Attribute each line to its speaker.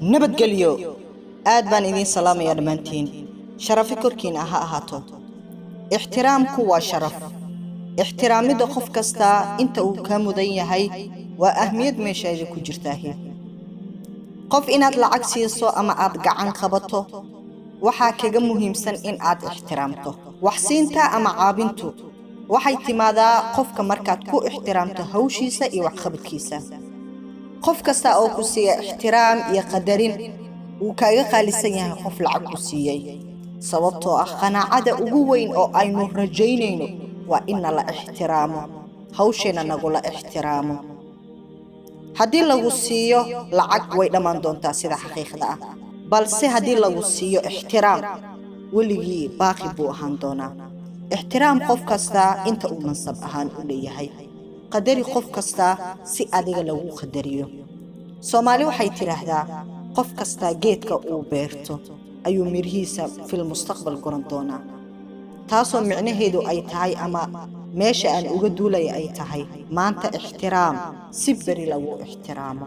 Speaker 1: nabadgelyo aad baan idin salaamaya dhammaantiin sharafi korkiina ha ahaato ixtiraamku waa sharaf ixtiraamida qof kasta inta uu ka mudan yahay waa ahmiyad meesheeda ku jirtaa qof inaad lacag siiso ama aad gacan qabato waxaa kaga muhiimsan in aad ixtiraamto wax siinta ama caabintu waxay timaadaa qofka markaad ku ixtiraamto hawshiisa iyo waxqabadkiisa qof kasta oo ku siiya ixtiraam iyo qadarin uu kaaga qaalisan yahay qof lacag ku siiyay sababtoo ah qanaacada ugu weyn oo aynu rajaynayno waa in la ixtiraamo hawsheena nagula ixtiraamo haddii lagu siiyo lacag way dhammaan doontaa sida xaqiiqda ah balse haddii lagu siiyo ixtiraam weligii baaqi buu ahaan doonaa ixtiraam qof kasta inta uu mansab ahaan u leeyahay qadari qof kasta si adiga lagu qadariyo Soomaali waxay tiraahdaa qof kasta geedka uu beerto ayuu mirihiisa fil mustaqbal goran doonaa taasoo micnaheedu ay tahay ama meesha aan uga duulay ay tahay maanta ixtiraam si bari lagu ixtiraamo